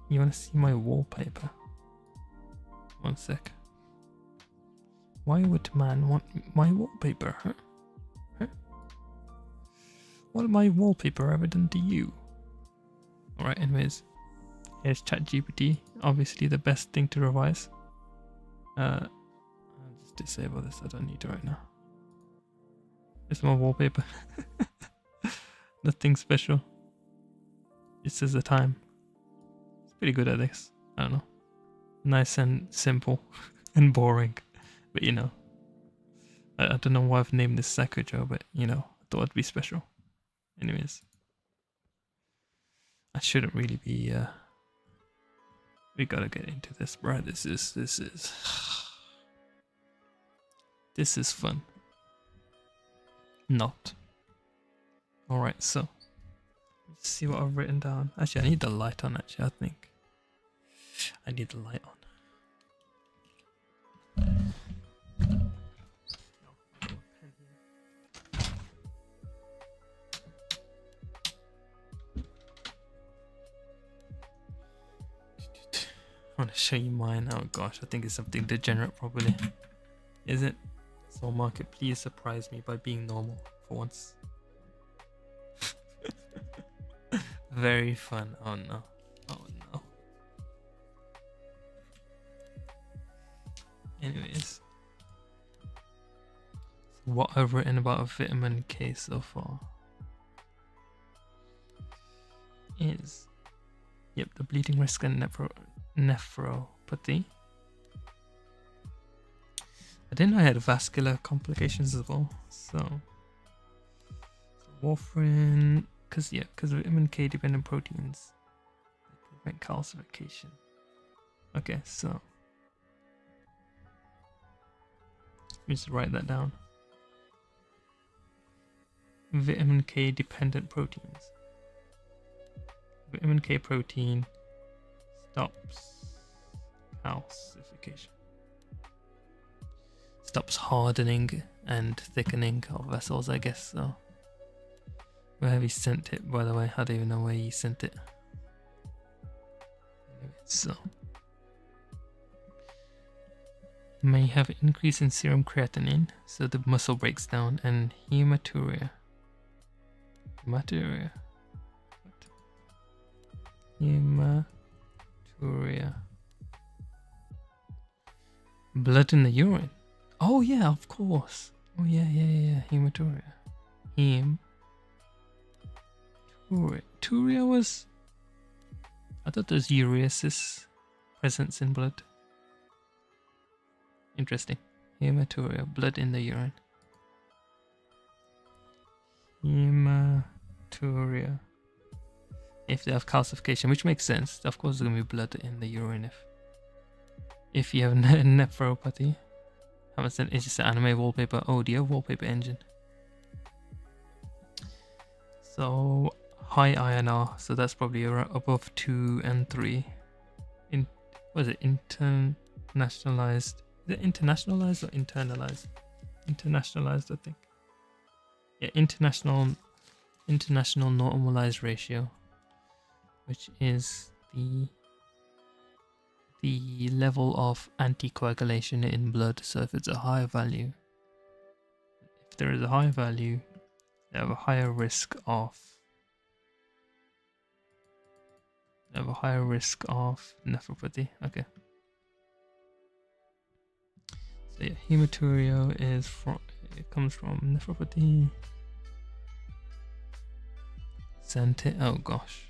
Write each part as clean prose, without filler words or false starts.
You want to see my wallpaper? One sec. Why would man want my wallpaper, huh? What my wallpaper ever done to you? Alright, anyways. Here's ChatGPT. Obviously the best thing to revise. I'll just disable this, I don't need it right now. It's my wallpaper. Nothing special. It says the time. It's pretty good at this. I don't know. Nice and simple and boring. But you know. I don't know why I've named this Sakujo, but you know, I thought it'd be special. Anyways. I shouldn't really be we gotta get into this, bro. This is fun. Not. Alright, so let's see what I've written down. Actually, I need the light on, actually, I think. I need the light on. I want to show you mine. Oh gosh, I think it's something degenerate probably. Is it? So market, please surprise me by being normal for once. Very fun. Oh no. Oh no. Anyways. So what I've written about a vitamin K so far is, yep, the bleeding risk and nephropathy. I didn't know I had vascular complications as well. So warfarin, because vitamin K dependent proteins prevent calcification. Okay, so let me just write that down. Vitamin K dependent proteins. Vitamin K protein stops calcification. Stops hardening and thickening of vessels, I guess. So where have you sent it, by the way? I don't even know where you sent it. So may have an increase in serum creatinine, so the muscle breaks down, and hematuria. Hematuria. Blood in the urine. Oh yeah, of course. Oh yeah. Hematuria. Hematuria was... I thought there's uriasis presence in blood. Interesting. Hematuria, blood in the urine. Hematuria. If they have calcification, which makes sense. Of course, there's gonna be blood in the urine if you have nephropathy. Haven't sent. It's just an anime wallpaper. Oh, do you have wallpaper engine? So high INR. So that's probably around above 2 and 3. Was it internationalized? Is it internationalized or internalized? Internationalized, I think. Yeah, international normalized ratio, which is the level of anticoagulation in blood. So if it's a higher value, if there is a higher value, you have a higher risk of nephropathy. Okay. So yeah, hematuria it comes from nephropathy. Sent it. Oh gosh.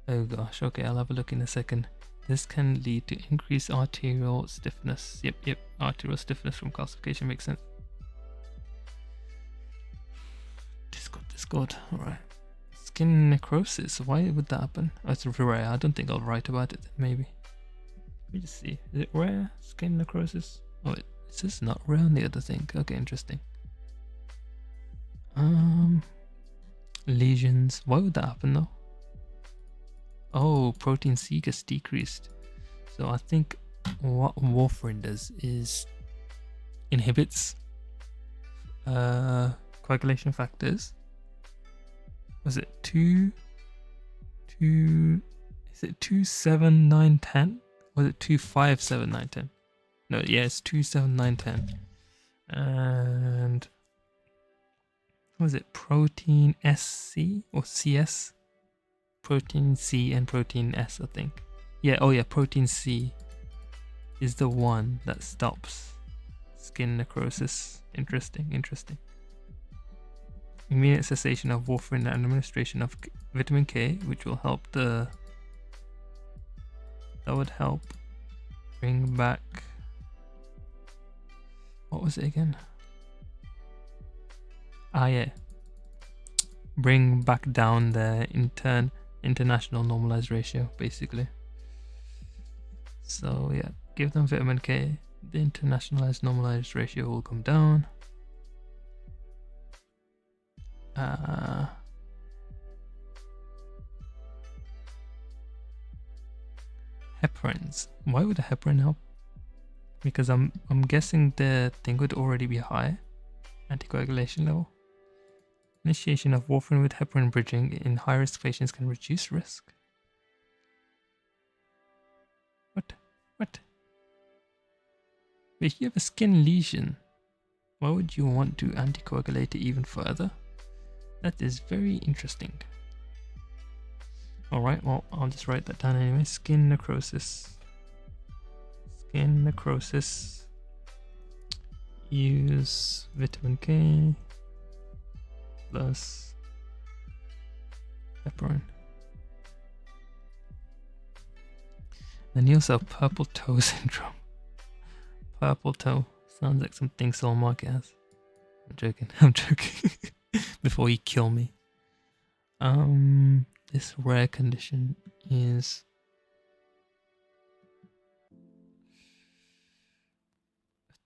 Okay, I'll have a look in a second. This can lead to increased arterial stiffness. Yep. Arterial stiffness from calcification makes sense. Discord. Alright. Skin necrosis. Why would that happen? Oh, it's rare. I don't think I'll write about it. Maybe. Let me just see. Is it rare? Skin necrosis? Oh, it says not rare on the other thing. Okay, interesting. Lesions. Why would that happen though? Oh, protein C gets decreased. So I think what warfarin does is inhibits coagulation factors. Was it 2? It Is it 27910? Was it 257910? No, yeah, it's 27910. And what was it? Protein SC or CS? Protein C and protein S, I think. Yeah, oh yeah, protein C is the one that stops skin necrosis. Interesting. Immediate cessation of warfarin and administration of vitamin K, which will help that would help bring back, what was it again? Yeah. Bring back down the international normalized ratio, basically. So yeah, give them vitamin K, the internationalized normalized ratio will come down. Heparins. Why would a heparin help? Because I'm guessing the thing would already be high, anticoagulation level. Initiation of warfarin with heparin bridging in high-risk patients can reduce risk. What? But if you have a skin lesion, why would you want to anticoagulate it even further? That is very interesting. Alright, well, I'll just write that down anyway. Skin necrosis. Skin necrosis. Use vitamin K plus heparin. Then you also have purple toe syndrome. Purple toe. Sounds like something Soul Market has. I'm joking. Before you kill me. This rare condition is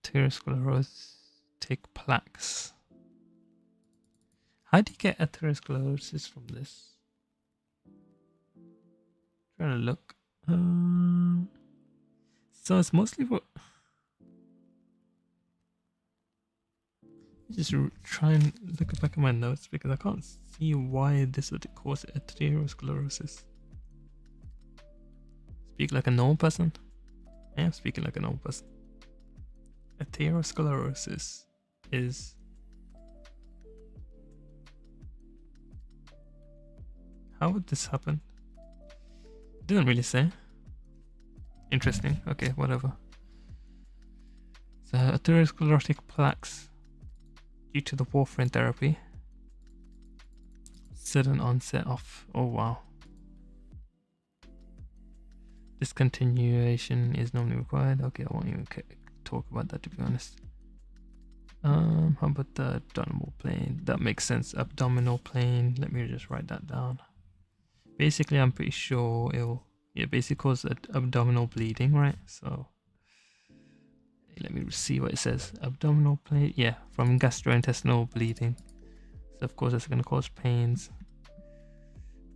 atherosclerotic plaques. How do you get atherosclerosis from this? Trying to look. So it's mostly for. Just try and look back at my notes because I can't see why this would cause atherosclerosis. Speak like a normal person. I am speaking like a normal person. Atherosclerosis is how would this happen? It didn't really say. Interesting. Okay, whatever. So atherosclerotic plaques due to the warfarin therapy. Sudden onset of, oh wow. Discontinuation is normally required. Okay, I won't even talk about that, to be honest. How about the abdominal plane? That makes sense. Abdominal plane. Let me just write that down. Basically, I'm pretty sure it basically causes abdominal bleeding, right? So let me see what it says. Abdominal plane, yeah, from gastrointestinal bleeding. So of course that's going to cause pains.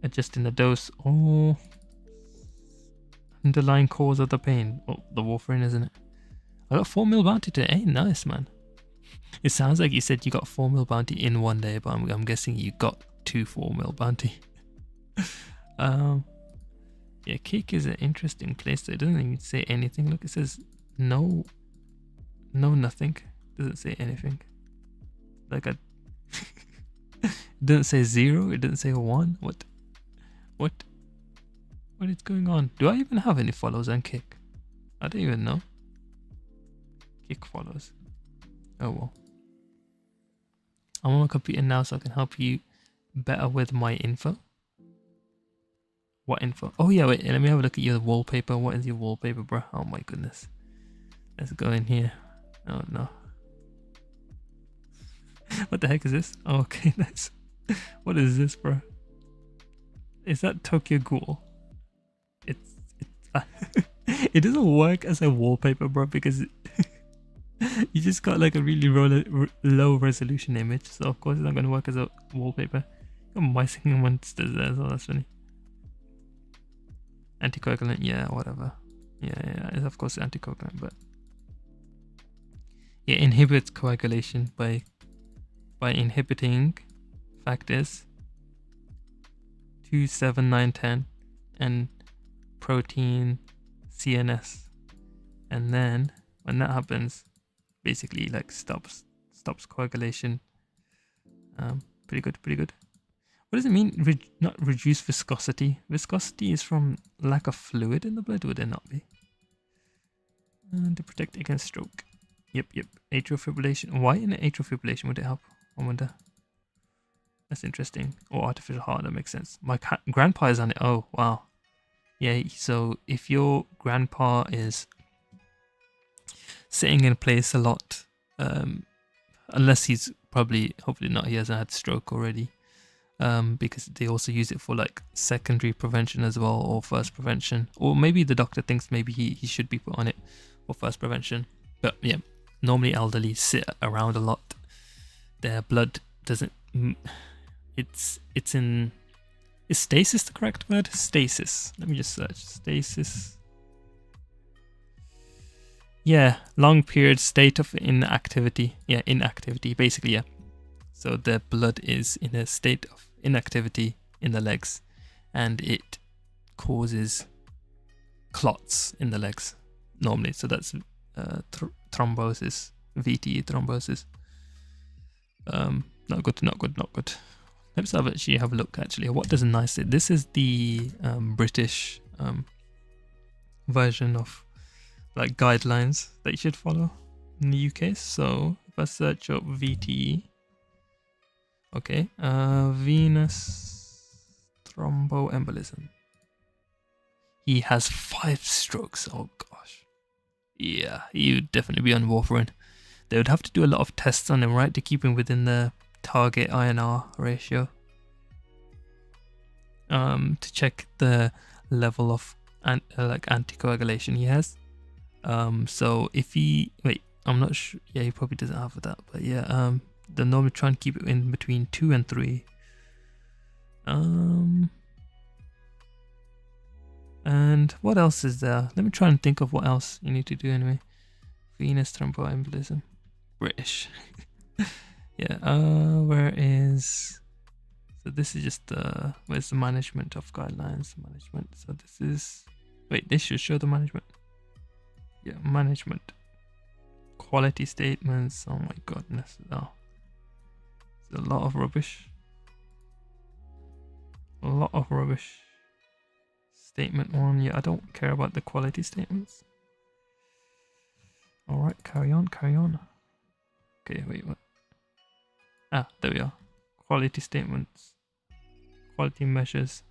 Adjusting the dose. Oh, underlying cause of the pain. Oh, the warfarin, isn't it? I got 4 mil bounty today. Hey, nice, man. It sounds like you said you got 4 mil bounty in one day, but I'm guessing you got 2 4 mil bounty. Yeah, Cake is an interesting place. So it doesn't even say anything. Look, it says no, nothing. Doesn't say anything. Like it didn't say 0. It didn't say 1. What is going on? Do I even have any follows on Kick? I don't even know. Kick follows. Oh well. I'm on my computer now, so I can help you better with my info. What info? Oh yeah, wait, let me have a look at your wallpaper. What is your wallpaper, bro? Oh my goodness. Let's go in here. Oh no. What the heck is this? Oh, okay, nice. What is this, bro? Is that Tokyo Ghoul? It's it doesn't work as a wallpaper, bro, because you just got like a really low resolution image, so of course it's not going to work as a wallpaper. Got my singing monsters there as well. That's funny. Anticoagulant, yeah, whatever. Yeah, it's of course anticoagulant, but it inhibits coagulation by inhibiting factors 2, 7, 9, 10 and protein, CNS, and then when that happens, basically like stops coagulation. Pretty good, pretty good. What does it mean? Not reduce viscosity. Viscosity is from lack of fluid in the blood, would it not be? And to protect against stroke. Yep. Atrial fibrillation. Why in atrial fibrillation would it help? I wonder. That's interesting. Or artificial heart, that makes sense. My grandpa is on it. Oh, wow. Yeah, so if your grandpa is sitting in place a lot, unless he's hopefully not, he hasn't had stroke already, because they also use it for like secondary prevention as well, or first prevention, or maybe the doctor thinks maybe he should be put on it for first prevention. But yeah, normally elderly sit around a lot. Their blood doesn't, it's in, is stasis the correct word? Stasis. Let me just search stasis. Yeah, long period state of inactivity. Yeah, inactivity, basically, yeah. So the blood is in a state of inactivity in the legs, and it causes clots in the legs normally. So that's thrombosis, VTE thrombosis. Not good. Let's actually have a look. Actually, what does NICE say? This is the British version of like guidelines that you should follow in the UK. So if I search up VTE, okay, venous thromboembolism. He has 5 strokes. Oh gosh, yeah, he would definitely be on warfarin. They would have to do a lot of tests on him, right, to keep him within the target INR ratio. To check the level of like anticoagulation he has. So if he, wait, I'm not sure. Yeah, he probably doesn't have that, but yeah, they normally try and keep it in between 2 and 3. And what else is there? Let me try and think of what else you need to do anyway. Venous thromboembolism. British. Yeah, where is, so this is just where's the management of guidelines, management. So this is, wait, this should show the management. Yeah, management, quality statements. Oh my goodness, oh, there's a lot of rubbish. Statement 1, yeah, I don't care about the quality statements. All right, carry on. Okay, wait, what? Ah, there we are. Quality statements. Quality measures.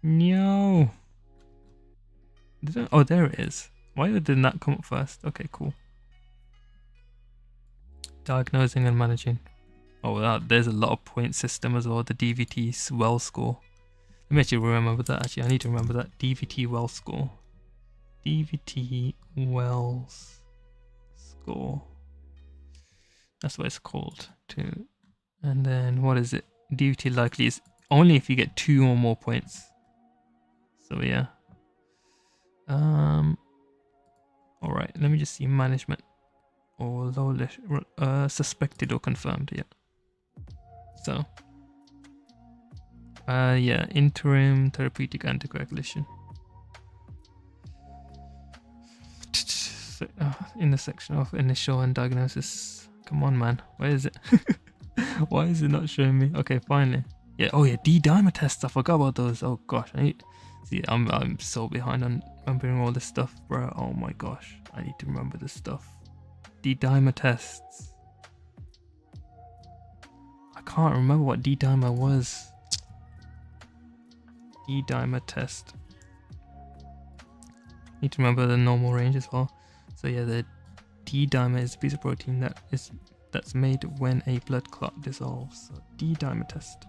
No. Oh, there it is. Why didn't that come up first? Okay, cool. Diagnosing and managing. Oh, wow, there's a lot of point system as well. The DVT well score. Let me actually remember that. Actually, I need to remember that. DVT well score. DVT Wells score. That's what it's called too. And then what is it? DVT likely is only if you get 2 or more points. So yeah. All right. Let me just see management or low suspected or confirmed. Yeah. So. Yeah. Interim therapeutic anticoagulation. In the section of initial and diagnosis. Come on, man. Where is it? Why is it not showing me? Okay, finally. Yeah. Oh yeah, D-dimer tests. I forgot about those. Oh gosh. I'm so behind on remembering all this stuff, bro. Oh my gosh. I need to remember this stuff. D-dimer tests. I can't remember what D-dimer was. D-dimer test. Need to remember the normal range as well. So yeah, the D-dimer is a piece of protein that's made when a blood clot dissolves. So D-dimer test.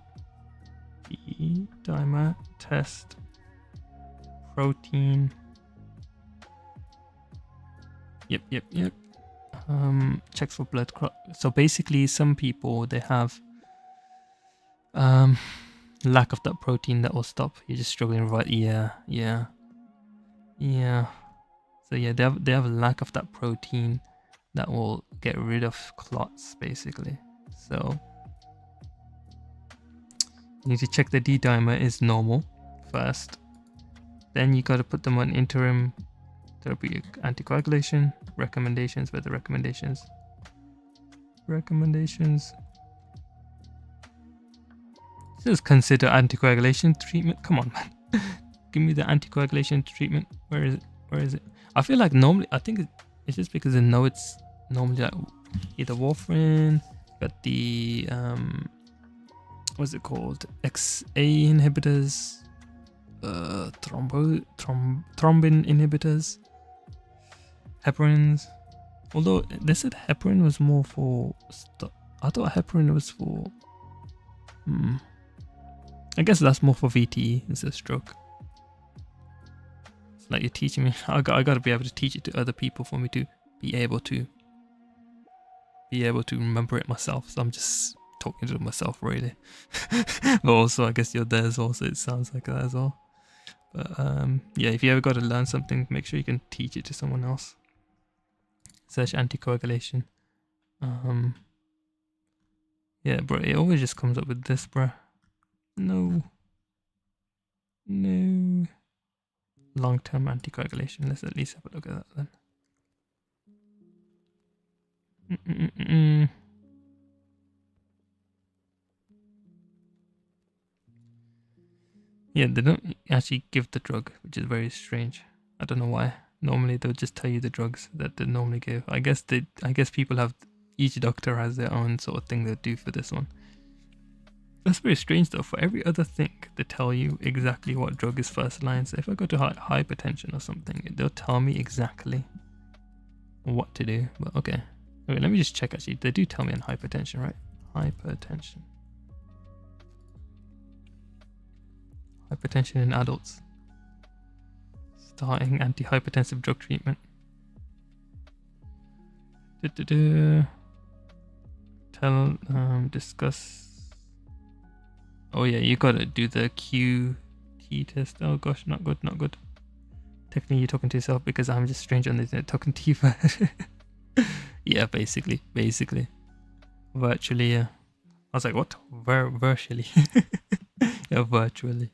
D-dimer test. Protein. Yep. Checks for blood clot. So basically, some people, they have lack of that protein that will stop. You're just struggling right. Yeah. So yeah, they have a lack of that protein that will get rid of clots, basically. So you need to check the D-dimer is normal first. Then you got to put them on interim therapeutic anticoagulation recommendations. Where the recommendations? Just consider anticoagulation treatment. Come on, man. Give me the anticoagulation treatment. Where is it? I feel like normally, I think it's just because I know it's normally like either warfarin, got the what's it called? XA inhibitors, thrombin inhibitors, heparins. Although they said heparin was more for I thought heparin was for I guess that's more for VTE instead of stroke. It's like you're teaching me. I got to be able to teach it to other people for me to be able to remember it myself. So I'm just talking to myself really. But also I guess you're there as well, so it sounds like that as well. But yeah, if you ever got to learn something, make sure you can teach it to someone else. Search anticoagulation. Yeah, bro, it always just comes up with this, bro. No. Long-term anticoagulation. Let's at least have a look at that then. Yeah, they don't actually give the drug, which is very strange. I don't know why. Normally they'll just tell you the drugs that they normally give. I guess people have, each doctor has their own sort of thing they do for this one. That's very strange though. For every other thing, they tell you exactly what drug is first line. So if I go to hypertension or something, they'll tell me exactly what to do. But okay, let me just check actually. They do tell me on hypertension, right? Hypertension in adults. Starting antihypertensive drug treatment. Discuss. Oh yeah, you gotta do the QT test. Oh gosh, not good. Technically you're talking to yourself because I'm just strange on the internet talking to you. Yeah, basically. Virtually, yeah. I was like, what? Virtually. Yeah, virtually.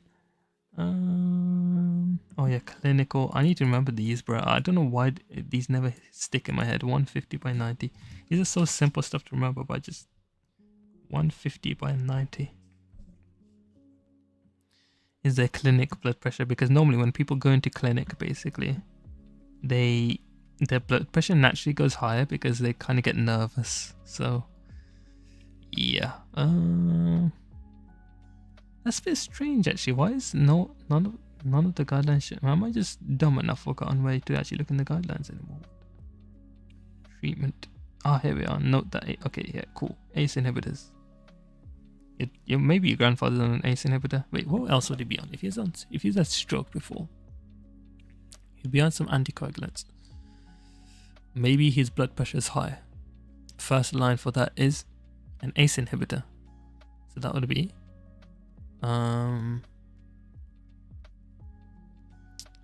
Oh yeah, clinical. I need to remember these, bro. I don't know why these never stick in my head. 150 by 90. These are so simple stuff to remember, but just 150 by 90 is their clinic blood pressure. Because normally when people go into clinic, basically, their blood pressure naturally goes higher because they kind of get nervous. So yeah, that's a bit strange actually. Why is none of the guidelines? Am I just dumb enough, forgotten way to actually look in the guidelines anymore? Treatment. Here we are. Note that. Okay, yeah, cool. ACE inhibitors. Maybe your grandfather's on an ACE inhibitor. Wait, what else would he be on? If he's had stroke before, he'd be on some anticoagulants. Maybe his blood pressure is high. First line for that is an ACE inhibitor. So that would be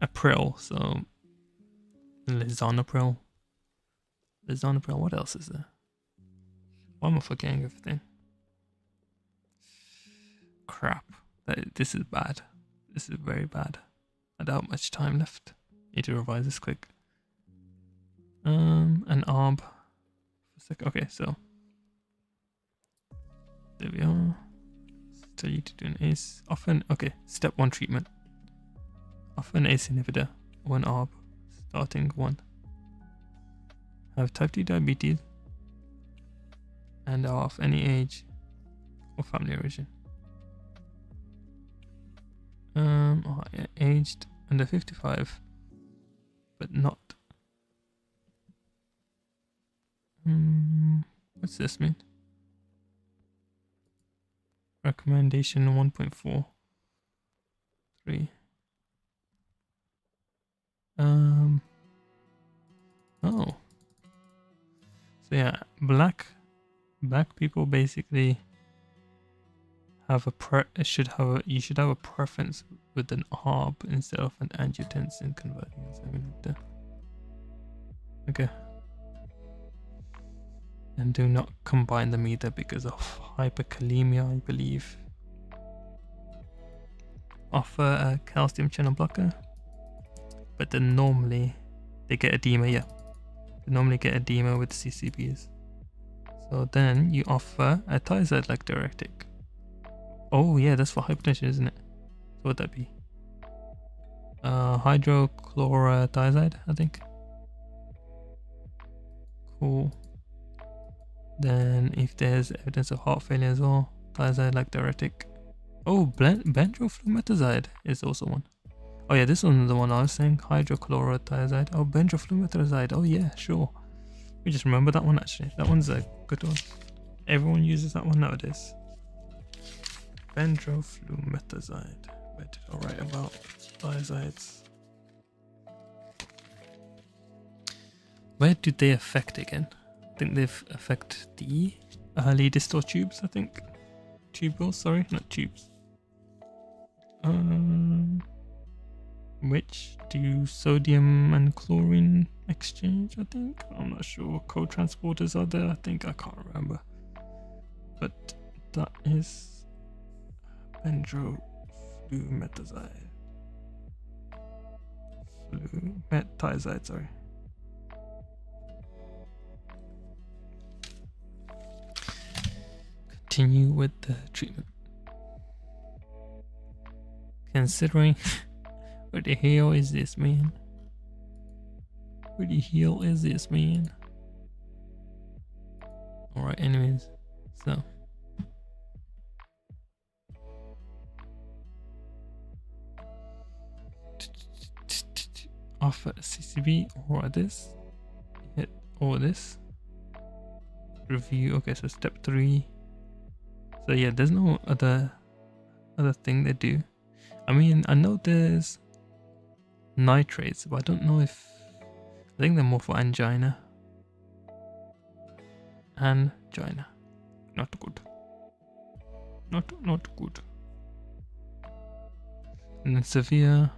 April. So Lisinopril. What else is there? Why am I forgetting everything? Crap. This is bad. This is very bad. I don't have much time left. Need to revise this quick. An ARB. Okay, so there we are. Tell you to do an ACE. Step 1 treatment. Offer an ACE inhibitor or an ARB. Starting 1. Have type 2 diabetes and are of any age or family origin. Aged under 55, but not. What's this mean? Recommendation 1.4. 3. Oh. So yeah, black people basically have you should have a preference with an ARB instead of an angiotensin converting inhibitor. Okay. And do not combine them either because of hyperkalemia, I believe. Offer a calcium channel blocker. but then normally they get edema. Yeah, they normally get edema with CCBs. So then you offer a thiazide-like diuretic. Oh yeah, that's for hypertension, isn't it? So what would that be? Hydrochlorothiazide, I think. Cool. Then if there's evidence of heart failure as well, thiazide-like diuretic. Oh, benzoyl is also one. Oh yeah, this one's the one I was saying. Hydrochlorothiazide. Oh, benzoyl. Oh yeah, sure. We just remember that one actually. That one's a good one. Everyone uses that one nowadays. Benzoyl. Where did I write about thiazides? Where do they affect again? I think they affect the early distal tubes, I think. Tubules, sorry, not tubes. Which do sodium and chlorine exchange, I think? I'm not sure what co-transporters are there, I can't remember. But that is benzoyl. Thiazide, sorry. Continue with the treatment. Considering what the hell is this, man? What the hell is this, man? Alright, anyways, so offer a CCB or this, hit or this. Review. Okay, so step 3. So yeah, there's no other thing they do. I mean, I know there's nitrates, but I don't know if I think they're more for angina. Angina, not good. Not good. And then severe.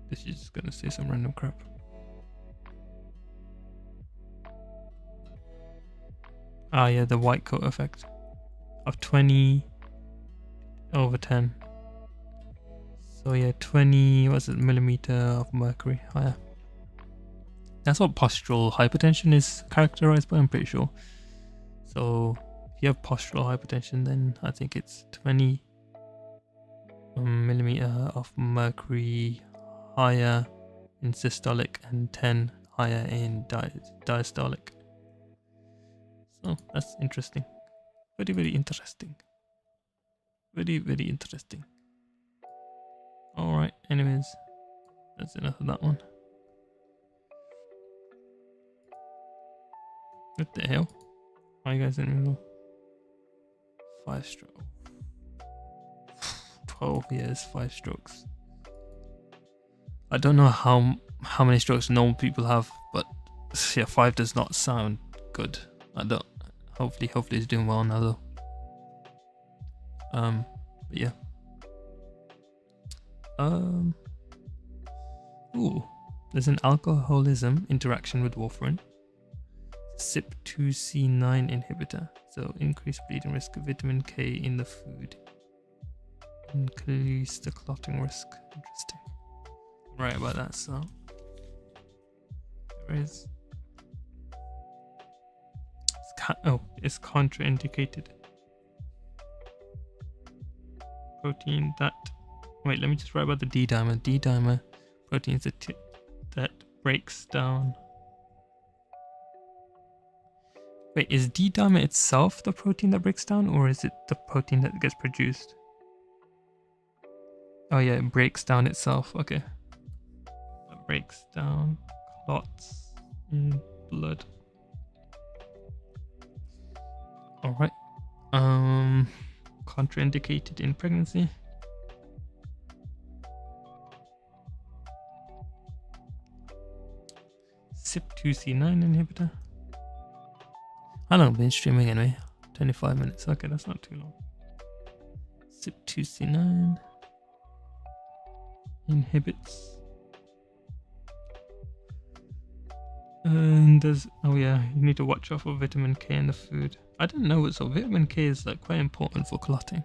This is just gonna say some random crap. Ah yeah, the white coat effect of 20/10. So yeah, 20 millimeter of mercury higher. That's what postural hypertension is characterized by, I'm pretty sure. So if you have postural hypertension, then I think it's 20 millimeter of mercury higher in systolic and 10 higher in diastolic. So that's interesting. Very interesting. Very interesting. Alright, anyways, that's enough of that one. What the hell? Why are you guys in the middle? 5 stroke. 12 years, 5 strokes. I don't know how many strokes normal people have, but yeah, 5 does not sound good. I don't. Hopefully he's doing well now though. But yeah. Ooh, there's an alcoholism interaction with warfarin. CYP2C9 inhibitor. So increased bleeding risk of vitamin K in the food. Increase the clotting risk. Interesting. Right about that, so there is. It's contraindicated. Protein that. Wait, let me just write about the D-dimer. D-dimer proteins that breaks down. Wait, is D-dimer itself the protein that breaks down, or is it the protein that gets produced? Oh yeah, it breaks down itself. Okay. It breaks down clots in blood. Alright. Contraindicated in pregnancy. CYP2C9 inhibitor. How long have I been streaming anyway? 25 minutes. Okay, that's not too long. CYP2C9 inhibits. And there's, oh yeah, you need to watch out for vitamin K in the food. I didn't know it, so vitamin K is like quite important for clotting.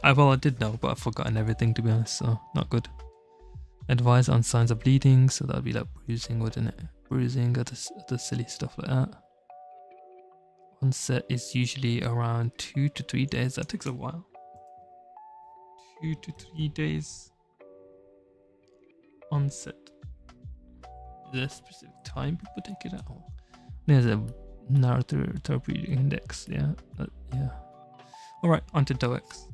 Well, I did know, but I've forgotten everything, to be honest, so not good. Advise on signs of bleeding, so that'd be like bruising, wouldn't it? Bruising, other silly stuff like that. Onset is usually around 2 to 3 days. That takes a while. 2 to 3 days. Onset. Is there a specific time people take it out? There's a narrow therapeutic index. Yeah. Yeah. Alright, on to DOAX.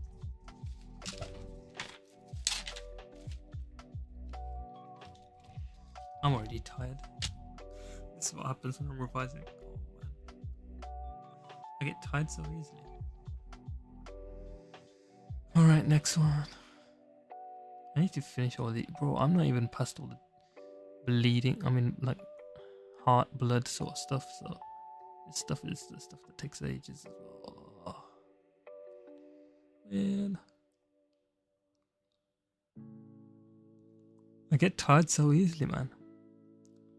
I'm already tired. This is what happens when I'm revising. Oh man. I get tired so easily. Alright, next one. I need to finish all the... Bro, I'm not even past all the bleeding. I mean, like, heart, blood sort of stuff, so... This stuff is the stuff that takes ages as well. Man. I get tired so easily, man.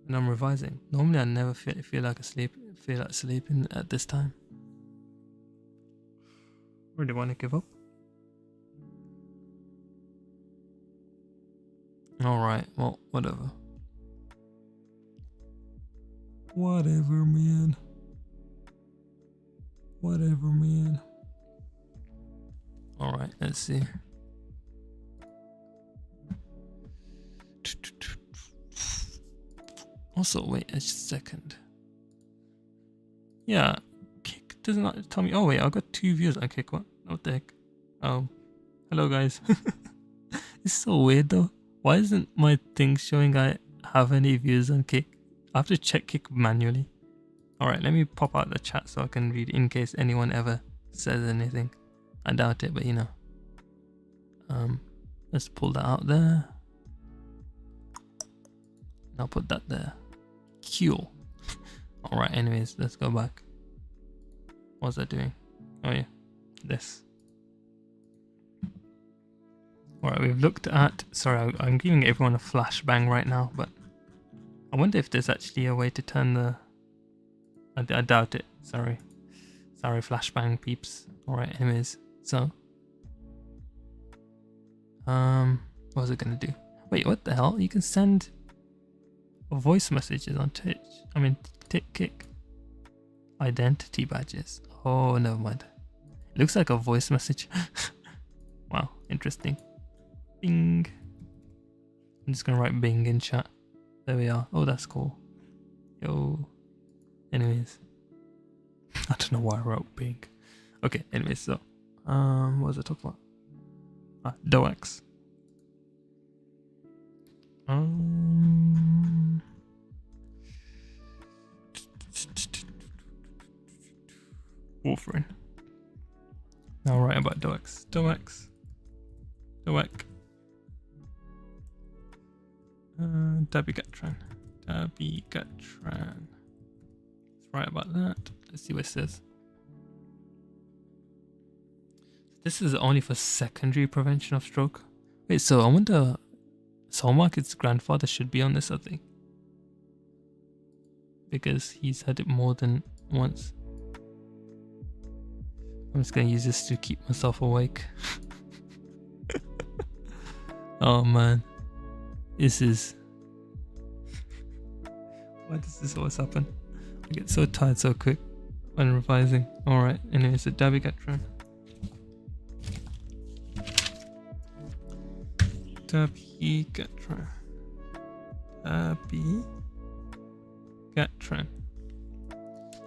When I'm revising. Normally I never feel like sleeping at this time. Really want to give up. Alright, well, whatever. Whatever, man. Whatever, man. Alright, let's see. Also, wait a second. Yeah, Kick does not tell me. Oh wait, I got 2 views on Kick. What the heck? Oh, hello guys. It's so weird though. Why isn't my thing showing I have any views on Kick? I have to check Kick manually. Alright, let me pop out the chat so I can read in case anyone ever says anything. I doubt it, but you know. Let's pull that out there. I'll put that there. Cool. Alright, anyways, let's go back. What's that doing? Oh yeah, this. Alright, we've looked at... Sorry, I'm giving everyone a flashbang right now, but... I wonder if there's actually a way to turn the... I doubt it. Sorry, flashbang peeps. Alright, anyways, so... what was it gonna do? Wait, what the hell? You can send... voice messages on Twitch. I mean, Kick. Identity badges. Oh, never mind. It looks like a voice message. Wow, interesting. Bing. I'm just gonna write Bing in chat. There we are. Oh, that's cool. Yo. Anyways. I don't know why I wrote Bing. Okay, anyways, so. What was I talking about? DOAX. Warfarin. Now write about DOAX. DOAX. Dabigatran. Let's write about that. Let's see what it says. This is only for secondary prevention of stroke. Wait, so I wonder... Soulmarket's grandfather should be on this, I think. Because he's had it more than once. I'm just gonna use this to keep myself awake. Oh man. This is... Why does this always happen? I get so tired so quick when revising. Alright, anyway, so Dabigatran. Dabigatran.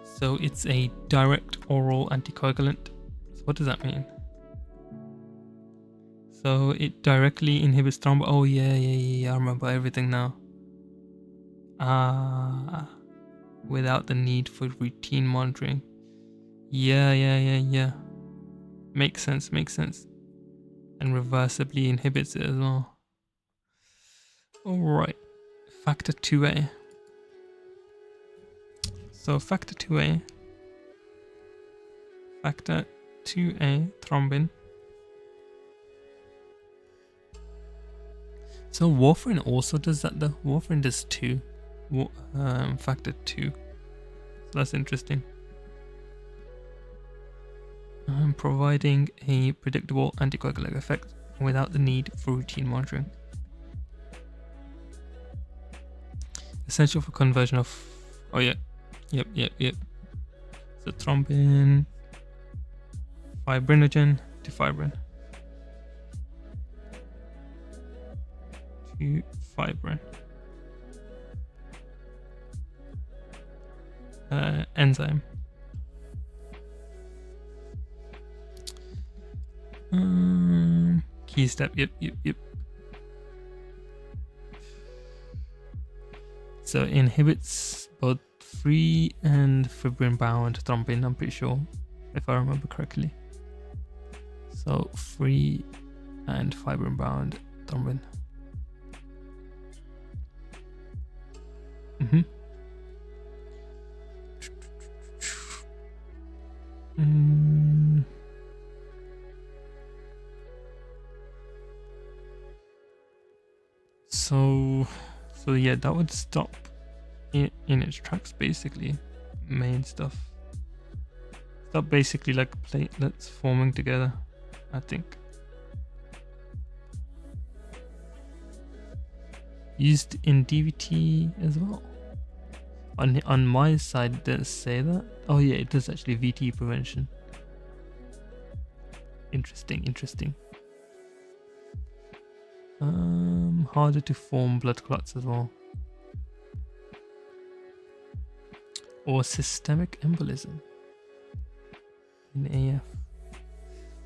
So it's a direct oral anticoagulant. So what does that mean? So it directly inhibits thrombo. Oh yeah, I remember everything now. Without the need for routine monitoring. Yeah. Makes sense. And reversibly inhibits it as well. Alright. Factor 2A. So factor 2A. Factor 2A thrombin. So warfarin also does that though. Warfarin does 2. Factor 2. So that's interesting. providing a predictable anticoagulant effect without the need for routine monitoring. Essential for conversion of... Oh yeah. Yep. So thrombin, fibrinogen to fibrin. To fibrin. Enzyme. Key step. Yep. So inhibits both free and fibrin bound thrombin, I'm pretty sure, if I remember correctly. So free and fibrin bound thrombin. So yeah, that would stop in its tracks, basically. Main stuff. Stop basically like platelets forming together, I think. Used in DVT as well. On my side, it does say that. Oh yeah, it does actually. VT prevention. Interesting. Harder to form blood clots as well. Or systemic embolism in AF.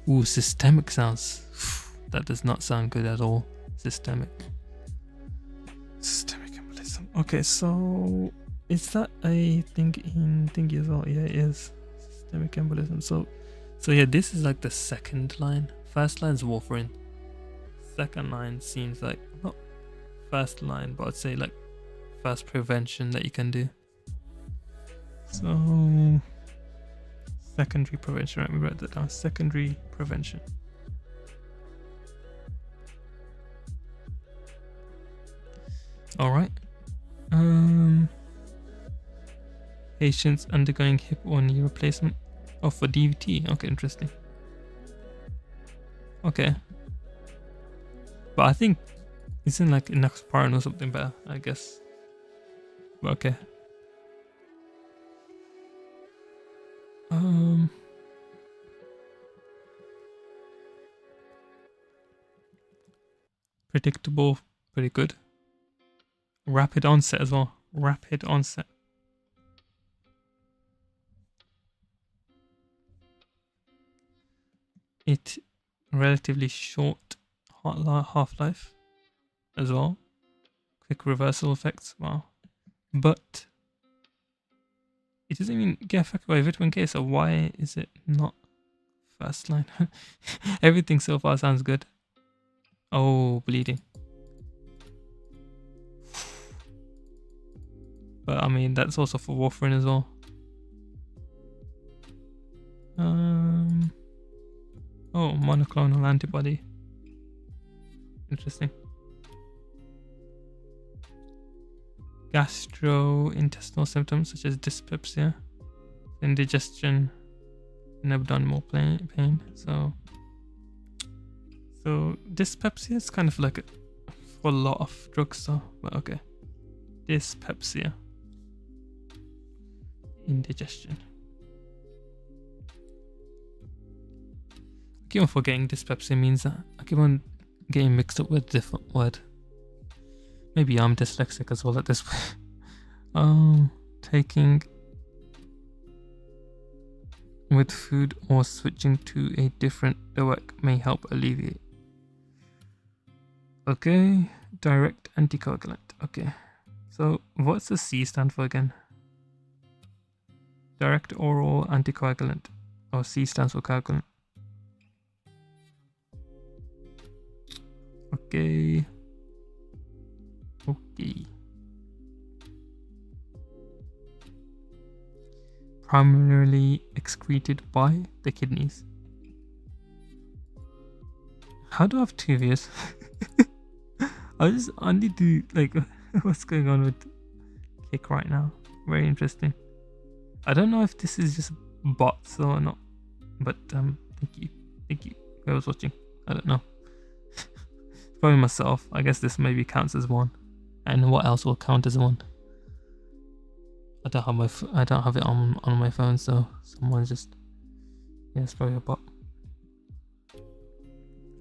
Ooh, systemic sounds... that does not sound good at all. Systemic embolism. Okay, so... is that a thing in thingy as well? Yeah, it is. Systemic embolism. So yeah, this is like the second line. First line is warfarin. Second line seems like not first line, but I'd say like first prevention that you can do. So secondary prevention. Let me write that down. Secondary prevention. All right. Patients undergoing hip or knee replacement. Oh, for DVT. Okay, interesting. Okay. But I think isn't like enoxaparin or something better, I guess. But okay. Predictable, pretty good. Rapid onset as well. Rapid onset. It relatively short half-life as well. Quick reversal effects. Wow. But it doesn't even get affected by vitamin K, so why is it not first line? Everything so far sounds good. Oh, bleeding. But I mean, that's also for warfarin as well. Oh, monoclonal antibody. Interesting. Gastrointestinal symptoms such as dyspepsia, indigestion, and abdominal pain. So dyspepsia is kind of like for a lot of drugs, so but okay. Dyspepsia. Indigestion. I keep on forgetting dyspepsia means that. I keep on getting mixed up with a different word. Maybe I'm dyslexic as well at this point. Taking with food or switching to a different DOAC may help alleviate. Okay, direct anticoagulant. Okay, so what's the C stand for again? Direct oral anticoagulant, or C stands for coagulant. Okay. Primarily excreted by the kidneys. How do I have 2 views? I need to like what's going on with Kick right now. Very interesting. I don't know if this is just bots or not. But thank you whoever's watching. I don't know. Probably myself. I guess this maybe counts as one. And what else will count as one? I don't have it on my phone, so someone just, yeah, it's probably a bot.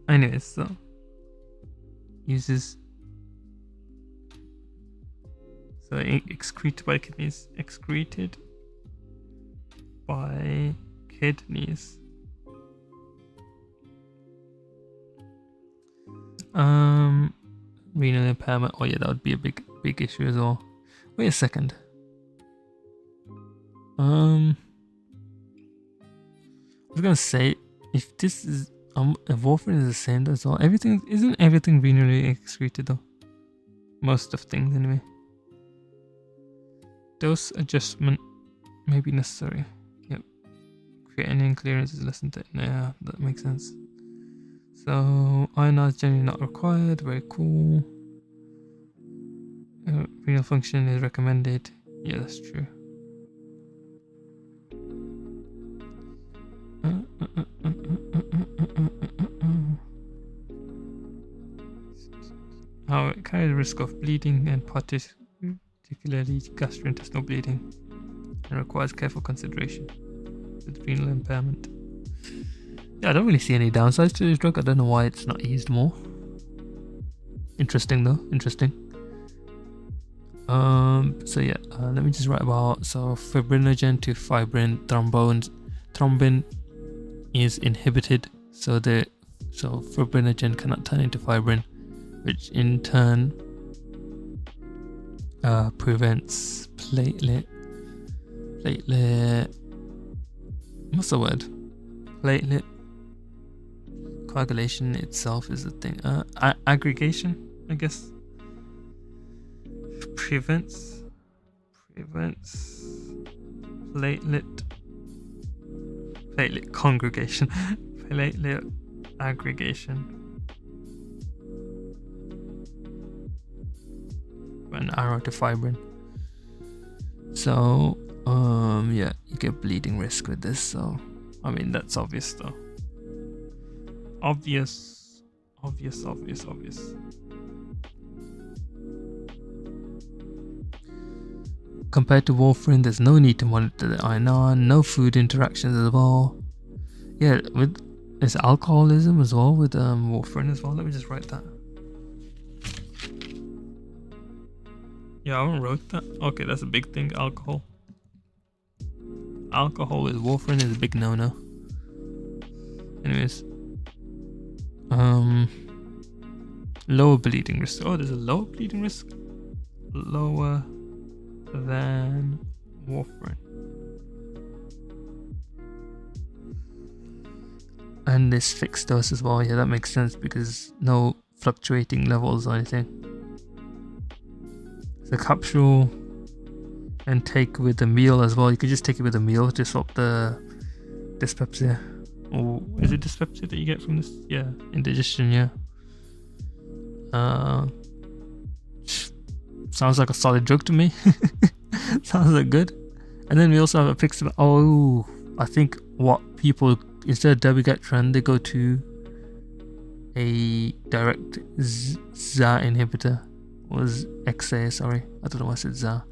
Anyways, so uses, so excreted by kidneys, excreted by kidneys. Renal impairment. Oh yeah, that would be a big issue as well. Wait a second. I was gonna say, if this is if warfarin is the same as well, isn't everything renally excreted though? Most of things anyway. Dose adjustment may be necessary. Yep. Creatinine clearance is less than 10. Yeah, that makes sense. So ionized is generally not required. Very cool. Renal function is recommended. Yeah, that's true. How it carries the risk of bleeding and particularly gastrointestinal bleeding, and requires careful consideration with renal impairment. Yeah, I don't really see any downsides to this drug. I don't know why it's not used more. Interesting though. Interesting. So yeah, let me just write about, so fibrinogen to fibrin, thrombin is inhibited, so fibrinogen cannot turn into fibrin, which in turn prevents platelet what's the word? Platelet coagulation itself is the thing. Aggregation, I guess. Prevents platelet congregation, platelet aggregation. An arrow to fibrin. So yeah, you get bleeding risk with this. So I mean, that's obvious though. Obvious. Compared to warfarin, there's no need to monitor the INR, no food interactions as well. Yeah, there's alcoholism as well with warfarin as well. Let me just write that. Yeah, I haven't wrote that. Okay, that's a big thing. Alcohol with warfarin is a big no-no. Anyways, lower bleeding risk. Oh, there's a lower bleeding risk. Lower than warfarin. And this fixed dose as well. Yeah, that makes sense because no fluctuating levels or anything. The capsule and take with the meal as well. You could just take it with a meal to swap the dyspepsia. Or is it dyspepsia that you get from this? Yeah, indigestion. Yeah. Sounds like a solid drug to me. Sounds like good. And then we also have a Apixaban. Oh, I think what people, instead of dabigatran, they go to a direct ZA inhibitor. Was XA, sorry. I don't know why I said ZA.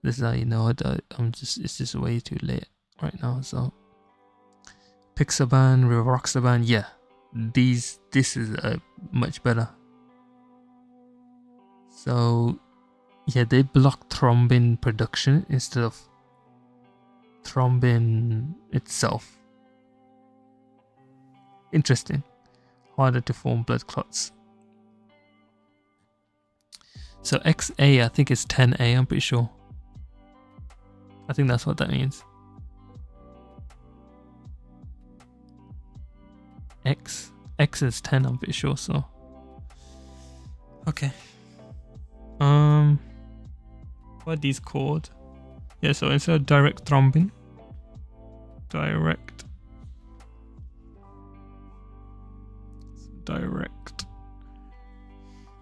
This is how you know it. It's just way too late right now. So Apixaban, rivaroxaban, yeah. This is much better. So yeah, they block thrombin production instead of thrombin itself. Interesting. Harder to form blood clots. So XA, I think is 10A, I'm pretty sure. I think that's what that means. X is 10, I'm pretty sure, so. Okay. What are these called? Yeah, so instead of direct thrombin, direct.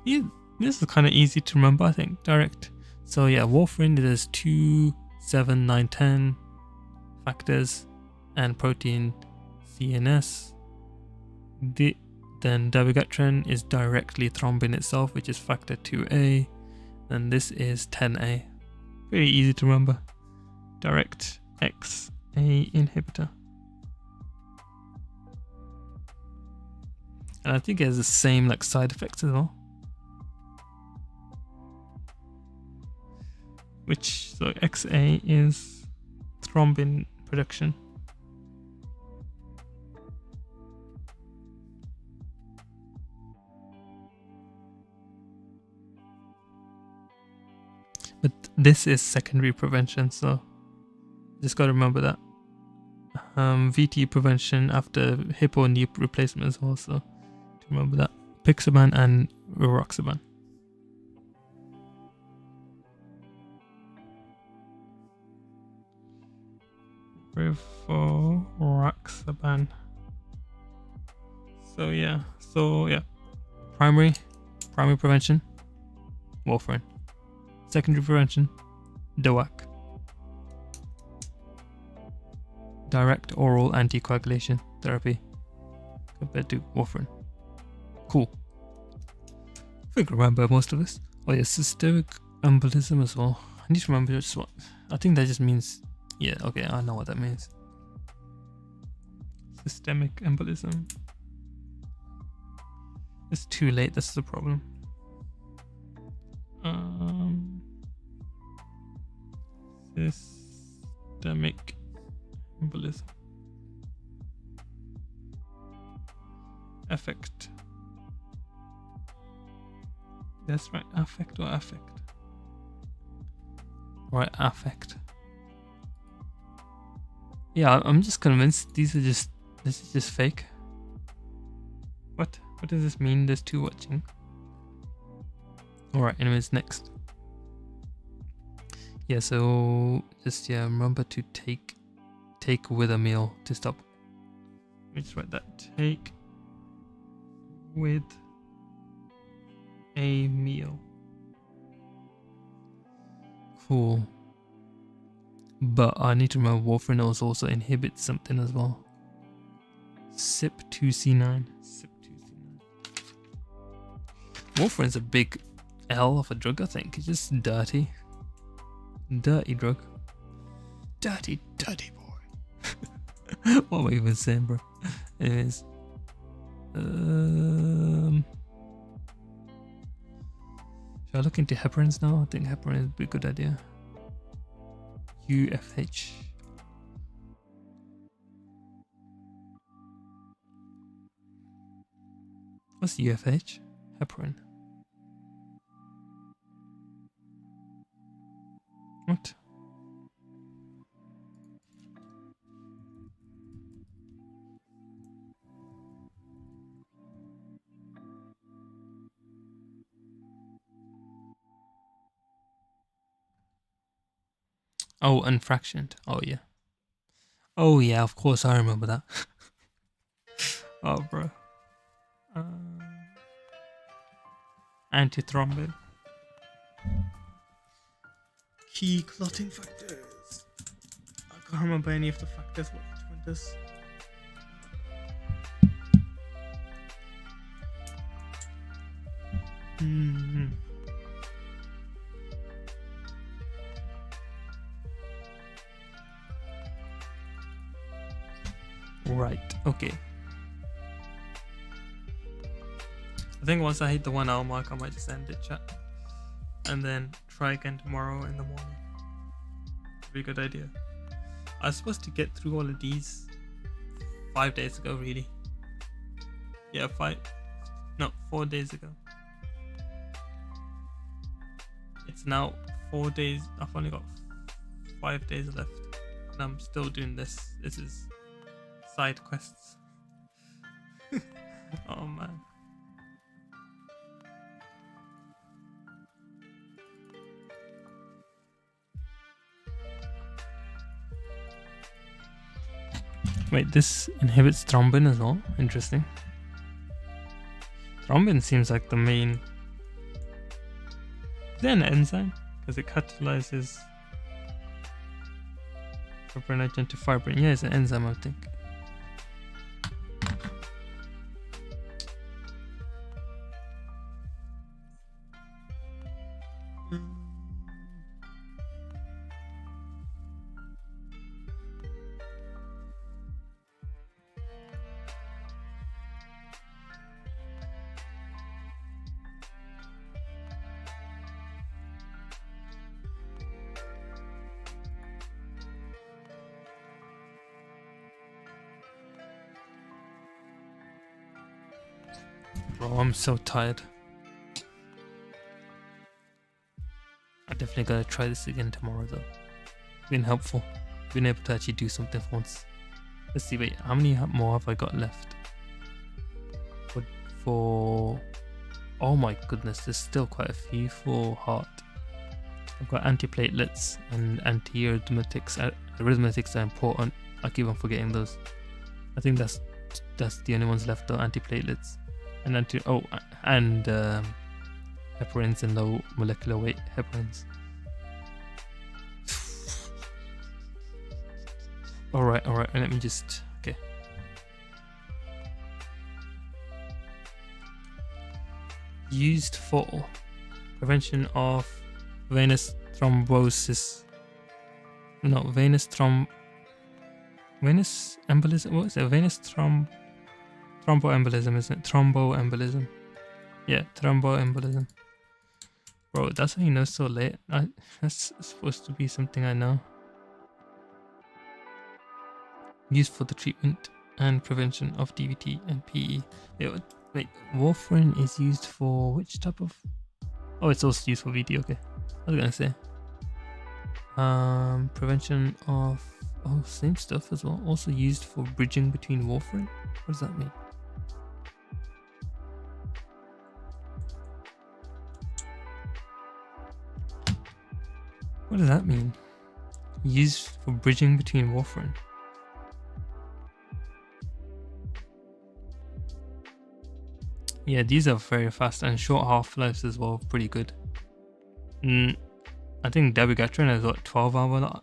Yeah, this is kind of easy to remember, I think. Direct. So yeah, warfarin, there's 2, 7, 9, 10 factors, and protein CNS. Then dabigatran is directly thrombin itself, which is factor 2A. And this is 10A. Pretty easy to remember. Direct XA inhibitor. And I think it has the same like side effects as well. So XA is thrombin production. But this is secondary prevention, so just gotta remember that. VT prevention after hip or knee replacement as well, so to remember that. Apixaban and rivaroxaban. Rivaroxaban. So yeah. Primary prevention, warfarin. Secondary prevention, DOAC. Direct oral anticoagulation therapy compared to warfarin. Cool. I think I remember most of this. Oh yeah, systemic embolism as well. I need to remember just what. I think that just means, yeah, okay, I know what that means. Systemic embolism. It's too late, that's the problem. Systemic embolism. Affect. That's right, affect or affect. Right, affect. Yeah, I'm just convinced this is just fake. What does this mean? There's two watching. Alright, anyways, next. Yeah, so just remember to take with a meal to stop. Let me just write that. Take with a meal. Cool. But I need to remember warfarin also inhibits something as well. CYP2C9. Warfarin's a big L of a drug, I think. It's just dirty. Dirty drug. Dirty boy. What am I even saying, bro? Anyways. Should I look into heparins now? I think heparin would be a good idea. UFH. What's UFH? Heparin. What? Oh, unfractioned. Oh yeah. Oh yeah, of course I remember that. Oh bro. Antithrombin. Key clotting factors. I can't remember any of the factors. What each one does. Right, okay. I think once I hit the 1 hour mark, I might just end the chat. And then try again tomorrow in the morning. It'd be a good idea. I was supposed to get through all of these 5 days ago, really. Yeah, 4 days ago. It's now 4 days. I've only got 5 days left. And I'm still doing this. This is side quests. Oh man. Wait, this inhibits thrombin as well? Interesting. Thrombin seems like the main... Is there an enzyme? Because it catalyzes fibrinogen to fibrin. Yeah, it's an enzyme, I think. Bro, I'm so tired. I definitely gotta try this again tomorrow though. Been helpful. Been able to actually do something for once. Let's see, wait, how many more have I got left? For oh my goodness, there's still quite a few for heart. I've got antiplatelets and anti-arithmetics. Arithmetics are important. I keep on forgetting those. I think that's the only ones left though. Antiplatelets and heparins and low molecular weight heparins. Alright, let me just okay. Used for prevention of venous thrombosis. No, venous embolism. What is it? Venous thromboembolism, isn't it? Thromboembolism. Yeah, thromboembolism. Bro, that's how you know so late. That's supposed to be something I know. Used for the treatment and prevention of DVT and PE. Wait, warfarin is used for which type of? Oh, it's also used for VT. Okay, I was gonna say. Prevention of same stuff as well. Also used for bridging between warfarin. What does that mean? What does that mean? Used for bridging between warfarin. Yeah, these are very fast and short half-lives as well, pretty good. I think dabigatran has got 12-hour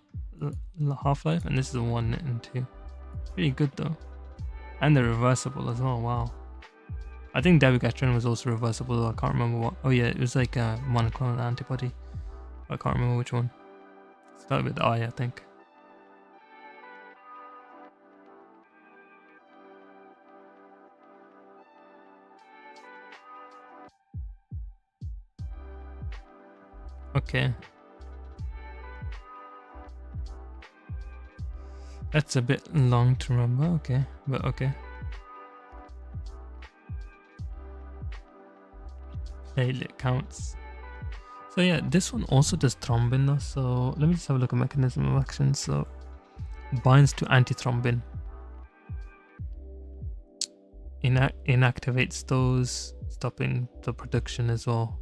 half-life, and this is a 1 and 2. Pretty good though. And they're reversible as well, wow. I think dabigatran was also reversible though, I can't remember what. Oh yeah, it was like a monoclonal antibody. I can't remember which one. Started with I think. Okay. That's a bit long to remember, okay, but okay. Platelet counts. So yeah, this one also does thrombin though, so let me just have a look at mechanism of action. So binds to antithrombin. Inactivates those, stopping the production as well.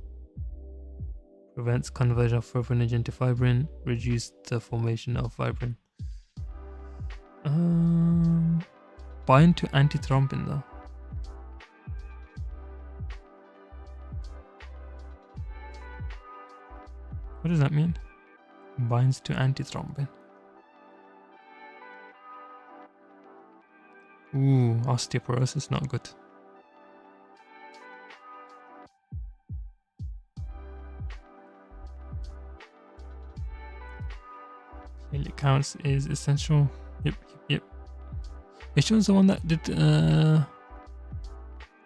Prevents conversion of fibrinogen into fibrin, reduce the formation of fibrin. Bind to antithrombin though. What does that mean? Binds to antithrombin. Ooh, osteoporosis, not good. Platelet counts is essential. Yep. Which one's the one that did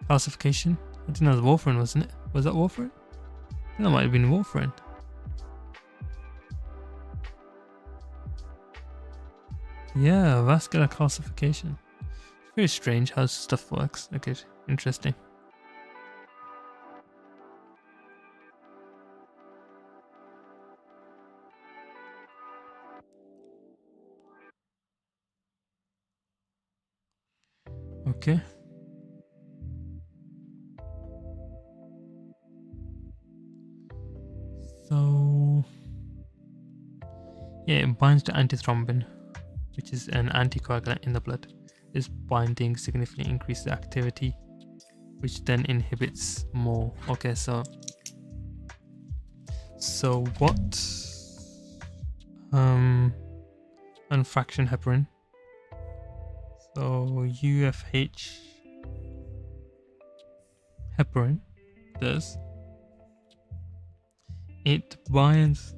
calcification? I think that was warfarin, wasn't it? Was that warfarin? I think that might have been warfarin. Yeah, vascular calcification. It's very strange how stuff works. Okay, interesting. Okay. So yeah, it binds to antithrombin, which is an anticoagulant in the blood. This binding significantly increases activity, which then inhibits more. Okay, so what? Unfraction heparin. So UFH heparin does. It binds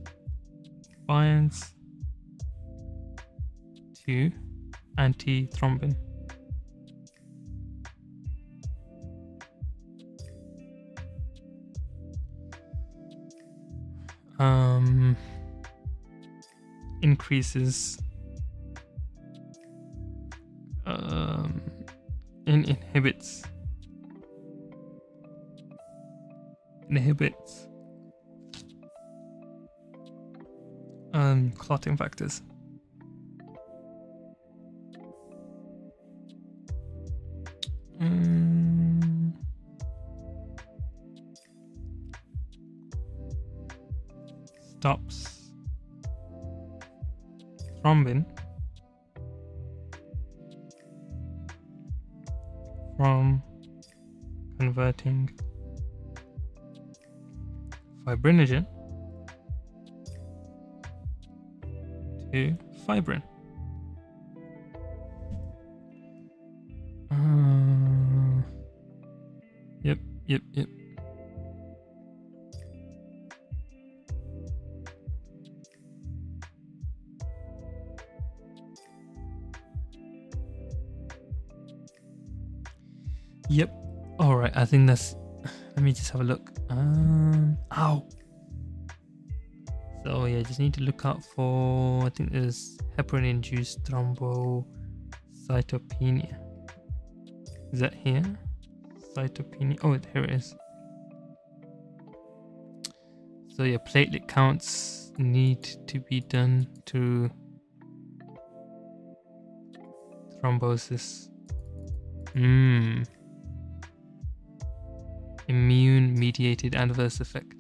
to antithrombin. Increases inhibits inhibits clotting factors. Stops thrombin from converting fibrinogen to fibrin. Yep. Yep. All right. I think that's. Let me just have a look. Ow. So yeah, just need to look out for. I think there's heparin-induced thrombocytopenia. Is that here? Cytopenia. Oh, here it is. So yeah, platelet counts need to be done to thrombosis. Immune-mediated adverse effect.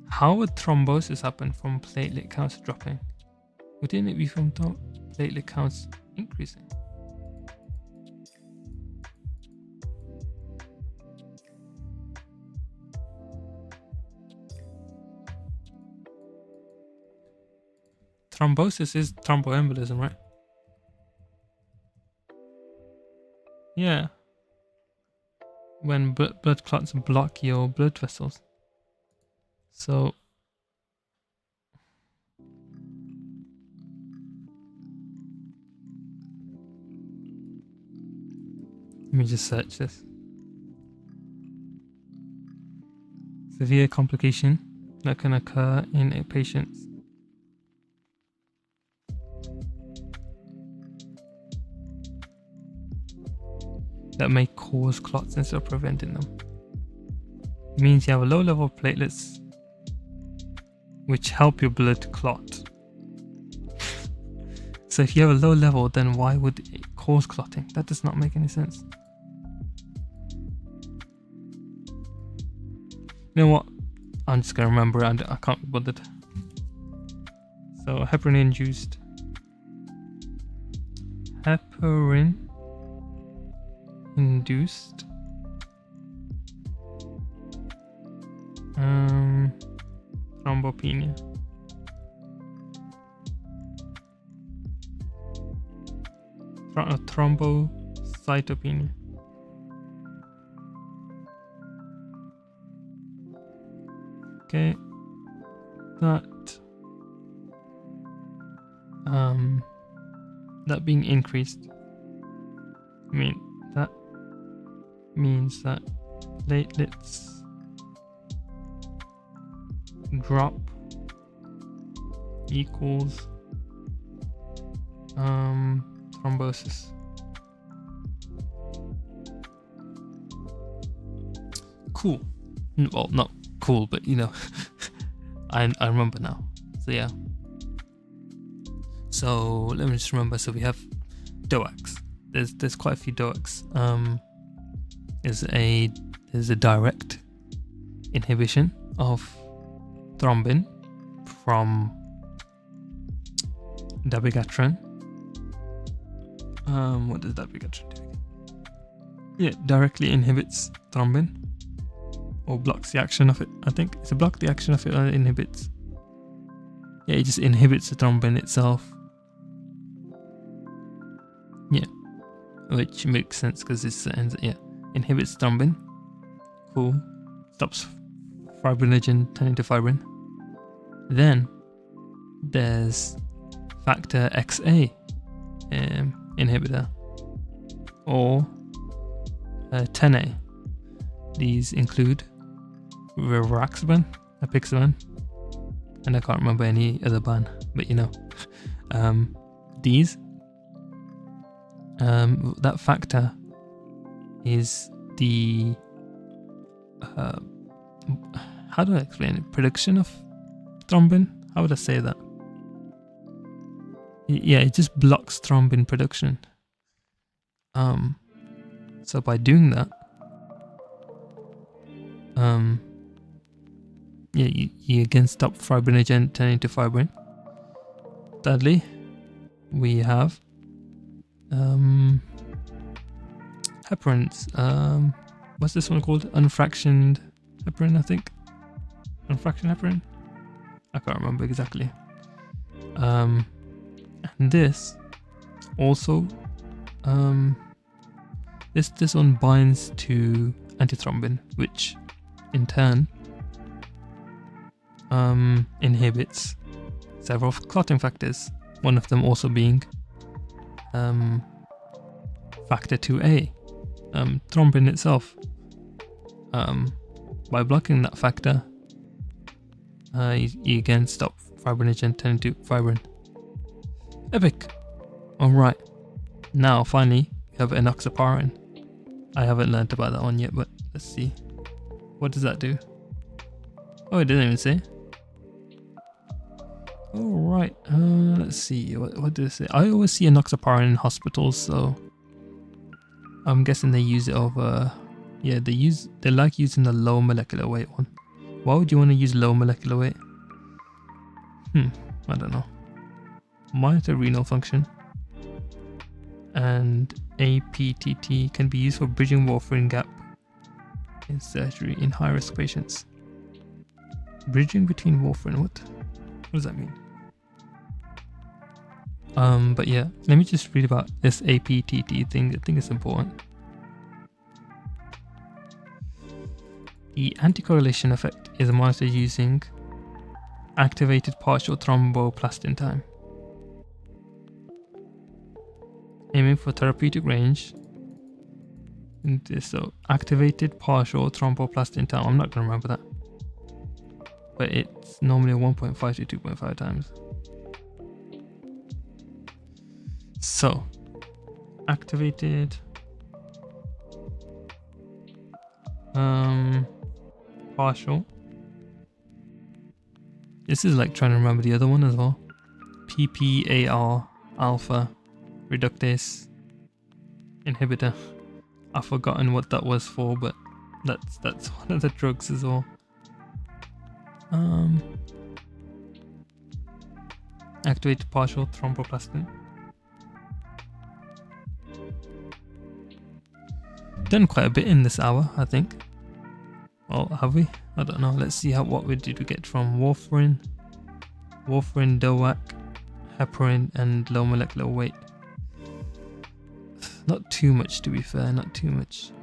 How would thrombosis happen from platelet counts dropping? Wouldn't it be from platelet counts increasing? Thrombosis is thromboembolism, right? Yeah. When blood clots block your blood vessels. So let me just search this. Severe complication that can occur in a patient that may cause clots instead of preventing them. It means you have a low level of platelets which help your blood clot. So if you have a low level, then why would it cause clotting? That does not make any sense. You know what? I'm just gonna remember it. I can't be bothered. So heparin-induced. Heparin-induced. Thrombopenia. Thrombocytopenia. Okay, that being increased, that means that platelets drop equals thrombosis. Cool. Well, not cool, but you know, I remember now. So yeah. So let me just remember. So we have DOACs. There's quite a few DOACs. There's a direct inhibition of thrombin from dabigatran. What does dabigatran do? Yeah, directly inhibits thrombin. Or blocks the action of it. I think it's a block the action of it or inhibits. Yeah, it just inhibits the thrombin itself. Yeah, which makes sense because it's inhibits thrombin. Cool. Stops fibrinogen turning to fibrin. Then there's factor XA inhibitor or 10A. These include rivaroxaban, apixaban, and I can't remember any other ban, but you know, these, that factor is the how do I explain it? Production of thrombin? How would I say that? Yeah, it just blocks thrombin production. So by doing that, yeah, you again stop fibrinogen turning to fibrin. Thirdly, we have heparins. What's this one called? Unfractioned heparin, I think. Unfractioned heparin? I can't remember exactly. And this also, this one binds to antithrombin, which in turn inhibits several clotting factors. One of them also being factor 2A, thrombin itself. By blocking that factor, you again stop fibrinogen turning to fibrin. Epic! Alright, now finally we have enoxaparin. I haven't learned about that one yet, but let's see. What does that do? Oh, it didn't even say. Alright, let's see. What did it say? I always see enoxaparin in hospitals, so I'm guessing they use it over. Yeah, they like using the low molecular weight one. Why would you want to use low molecular weight? I don't know. Monitor renal function. And APTT can be used for bridging warfarin gap in surgery in high-risk patients. Bridging between warfarin, what does that mean? But yeah, let me just read about this APTT thing. I think it's important. The anticoagulation effect is monitored using activated partial thromboplastin time, aiming for therapeutic range. So activated partial thromboplastin time, I'm not going to remember that, but it's normally 1.5 to 2.5 times. So activated partial, this is like trying to remember the other one as well. PPAR alpha reductase inhibitor. I've forgotten what that was for, but that's one of the drugs as well. Activated partial thromboplastin. Done quite a bit in this hour, I think. Well, have we? I don't know. Let's see what did we get from warfarin, DOAC, heparin, and low molecular weight. Not too much, to be fair. Not too much.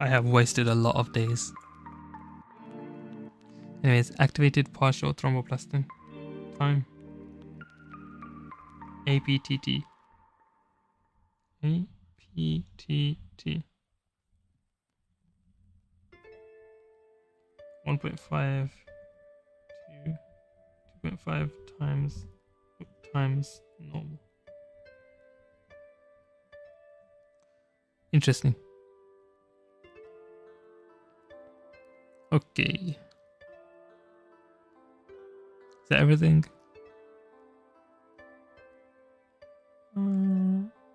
I have wasted a lot of days. Anyways, activated partial thromboplastin time. APTT. APTT. 1.5 to 2.5 times normal. Interesting. Okay. Is that everything?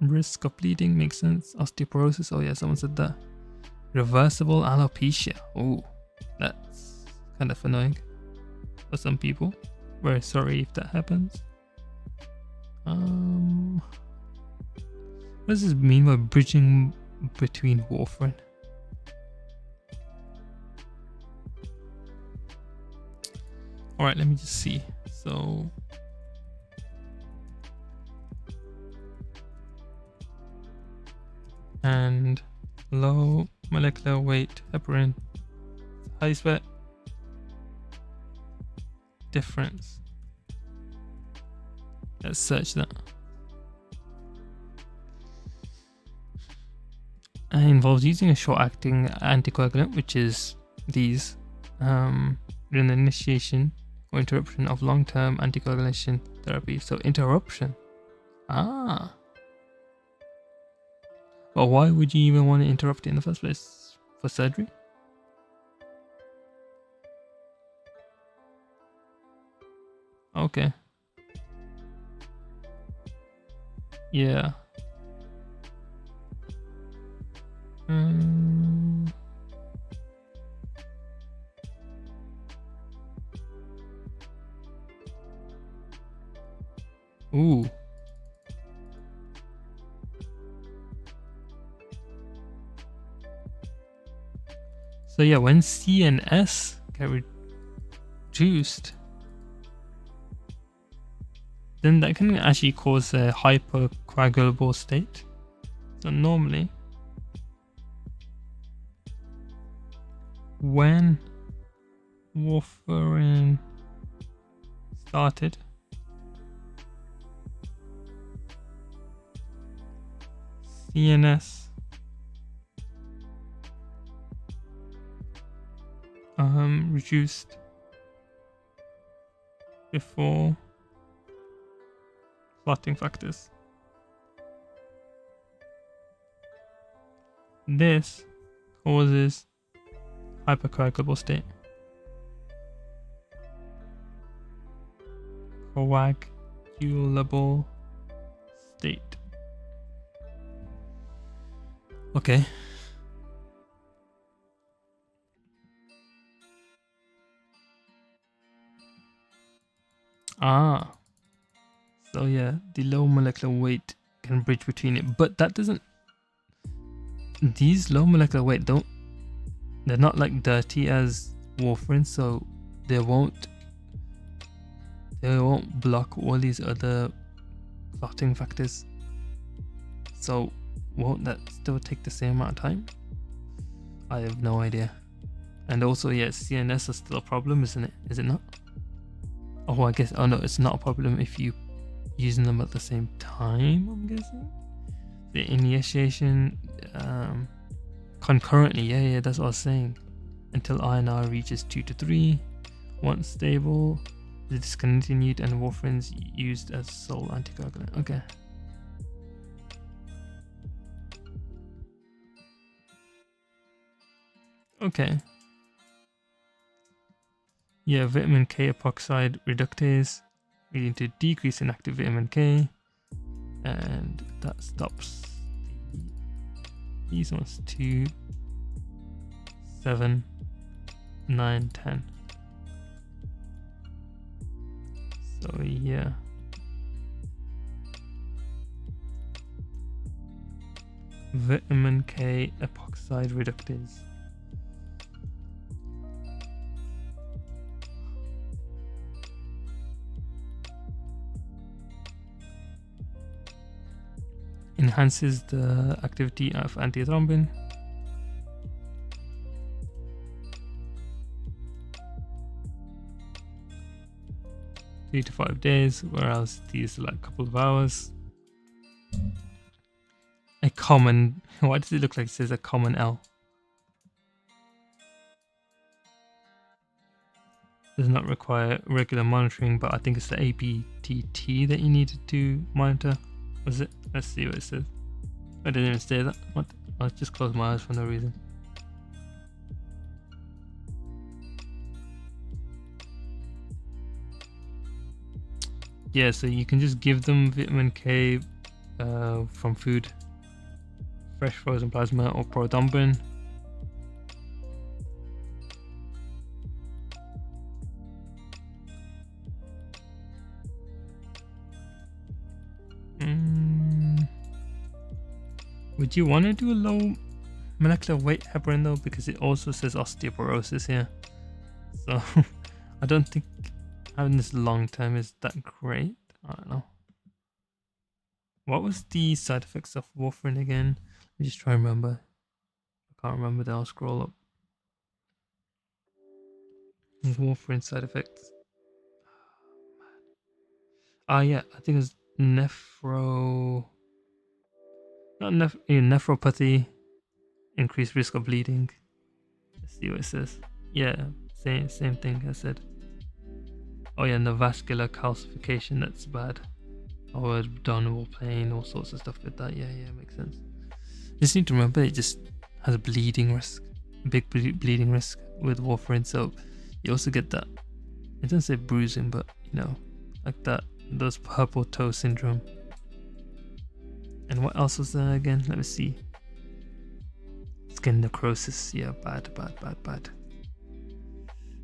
Risk of bleeding makes sense. Osteoporosis. Oh yeah, someone said that. Reversible alopecia. Oh, that's kind of annoying for some people. Very sorry if that happens. What does this mean by bridging between warfarin? Alright, let me just see. So and low molecular weight heparin. How do you spell it? Difference. Let's search that. It involves using a short-acting anticoagulant, which is these, during the initiation or interruption of long-term anticoagulation therapy. So interruption. But why would you even want to interrupt it in the first place? For surgery? Okay. Yeah. Ooh. So yeah, when C and S get reduced, then that can actually cause a hypercoagulable state. So normally, when warfarin started, CNS reduced before clotting factors. This causes hypercoagulable state. Coagulable state. Okay. Ah. So yeah, the low molecular weight can bridge between it, but that doesn't. These low molecular weight they're not like dirty as warfarin, so they won't block all these other clotting factors. So won't that still take the same amount of time? I have no idea. And also, yeah, CNS is still a problem, isn't it? Is it not? Oh, I guess. Oh no, it's not a problem if you using them at the same time, I'm guessing. The initiation concurrently, yeah, that's what I was saying. Until INR reaches 2 to 3. Once stable, is discontinued and warfarin's used as sole anticoagulant. Okay. Okay. Yeah, vitamin K epoxide reductase leading to decrease in active vitamin K, and that stops these ones 2, 7, 9, 10. So yeah. Vitamin K epoxide reductase. Enhances the activity of antithrombin. Three to 5 days, whereas these are like a couple of hours. A common, why does it look like it says a common L? Does not require regular monitoring, but I think it's the ABTT that you needed to monitor. Was it? Let's see what it says. I didn't even say that. What? I just closed my eyes for no reason. Yeah, so you can just give them vitamin K from food, fresh frozen plasma or prothrombin. Would you want to do a low molecular weight heparin though, because it also says osteoporosis here, so I don't think having this long term is that great. I don't know. What was the side effects of warfarin again? Let me just try and remember. I can't remember. Then I'll scroll up. Warfarin side effects. Ah, yeah, I think it's nephropathy, increased risk of bleeding. Let's see what it says. Yeah, same thing I said. Oh yeah, and the vascular calcification, that's bad. Or abdominal pain, all sorts of stuff with that. Yeah, makes sense. Just need to remember it just has a bleeding risk, big bleeding risk with warfarin. So you also get that. It doesn't say bruising, but you know, like that, those purple toe syndrome. And what else was there again? Let me see. Skin necrosis. Yeah, bad.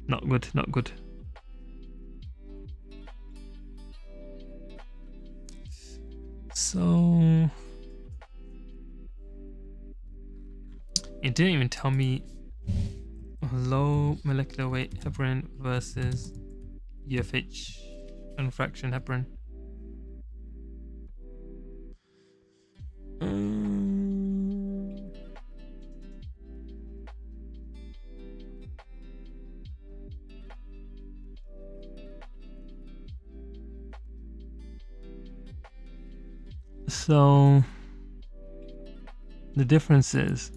Not good, not good. So it didn't even tell me low molecular weight heparin versus UFH and fraction heparin. So the difference is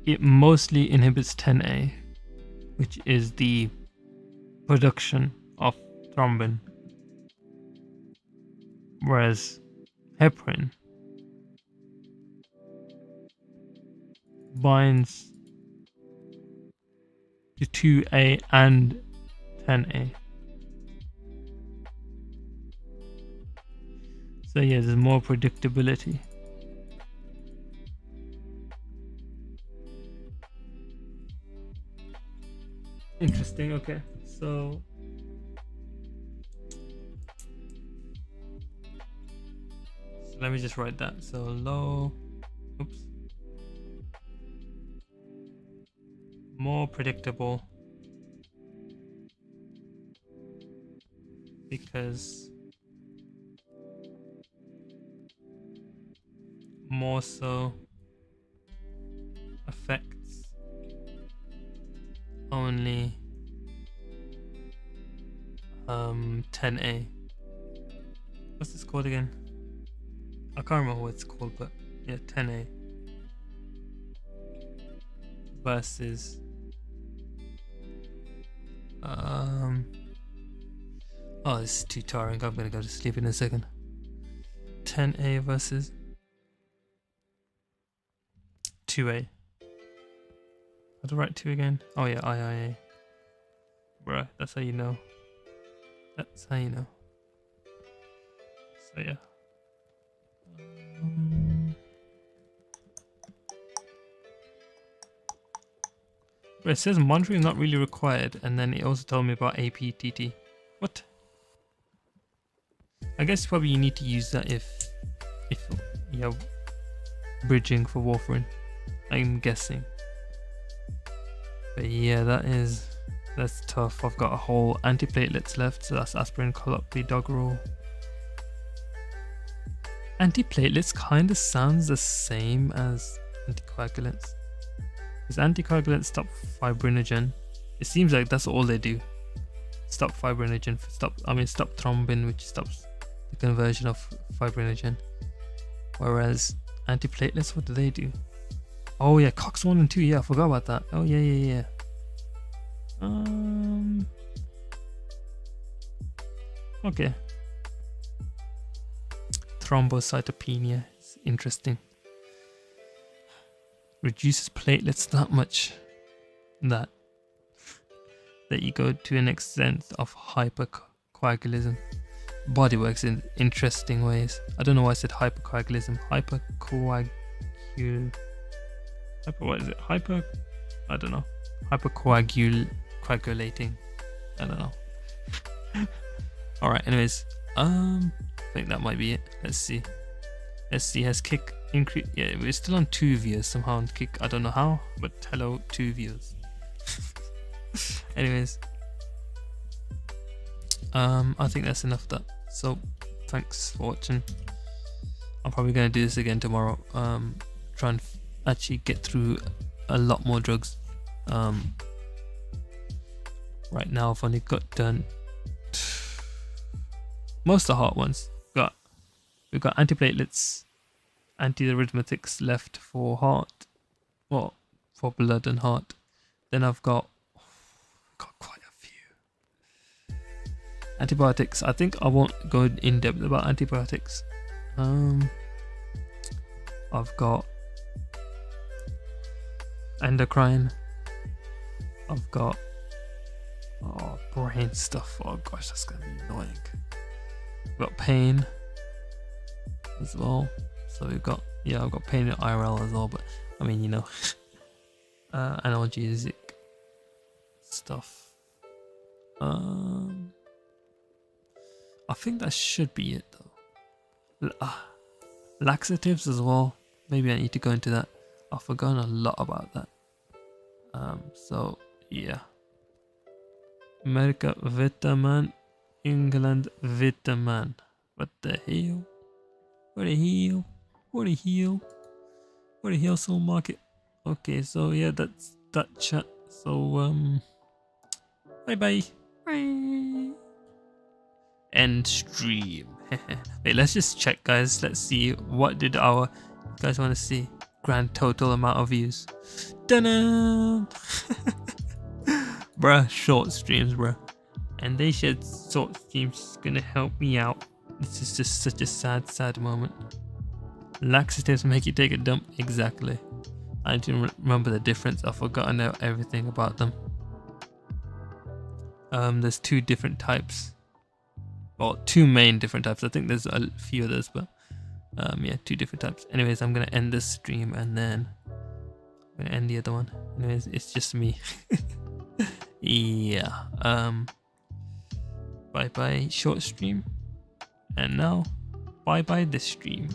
it mostly inhibits 10A, which is the production of thrombin, whereas heparin binds to 2A and 10A. So yeah, there's more predictability. Interesting. Okay, so let me just write that. So low, oops, more predictable because more so affects only 10A. What's this called again? I can't remember what it's called, but yeah, 10A versus oh, this is too tiring. I'm gonna go to sleep in a second. 10A versus 2A. How to write 2 again? Oh yeah, IIA. Bruh, that's how you know. That's how you know. So yeah. But it says monitoring is not really required, and then it also told me about APTT. What? I guess probably you need to use that if you're bridging for warfarin. I'm guessing. But yeah, that's tough. I've got a whole antiplatelets left, so that's aspirin, clopidogrel. Antiplatelets kind of sounds the same as anticoagulants. Because anticoagulants stop fibrinogen. It seems like that's all they do. Stop fibrinogen, stop thrombin, which stops the conversion of fibrinogen. Whereas antiplatelets, what do they do? Oh yeah, COX-1 and 2, yeah, I forgot about that. Oh yeah. Okay. Thrombocytopenia is interesting. Reduces platelets that much that you go to an extent of hypercoagulism. Body works in interesting ways. I don't know why I said hypercoagulism. What is it? I don't know. Hypercoagulating. I don't know. Alright, anyways. I think that might be it. Let's see. SC has kick increase. Yeah, we're still on 2 viewers somehow on kick. I don't know how, but hello, 2 viewers. Anyways. I think that's enough of that. So thanks for watching. I'm probably gonna do this again tomorrow. Try and actually get through a lot more drugs. Right now I've only got done most of the hard ones. We've got antiplatelets, antiarrhythmetics left for heart, well, for blood and heart. Then I've got quite a few. Antibiotics. I think I won't go in depth about antibiotics. I've got endocrine. I've got brain stuff. Oh gosh, that's gonna be annoying. We've got pain as well. So we've got, yeah, I've got pain in IRL as well, but I mean, you know, analgesic stuff. I think that should be it though. Laxatives as well. Maybe I need to go into that. I've forgotten a lot about that. So yeah. America Vitamin, England Vitamin. What the hell? What the hell? What the hell? What the hell, soul market? Okay, so yeah, that's that chat. So bye bye. Bye. End stream. Wait, let's just check, guys. Let's see what did our, you guys want to see grand total amount of views. Dun Bruh, short streams, bruh. And they said short streams gonna help me out. This is just such a sad moment. Laxatives make you take a dump. Exactly. I didn't remember the difference. I've forgotten everything about them. There's two different types. Well, two main different types. I think there's a few others, but yeah, two different types. Anyways, I'm gonna end this stream and then I'm gonna end the other one. Anyways, it's just me. Yeah. Bye bye short stream. And now bye bye this stream.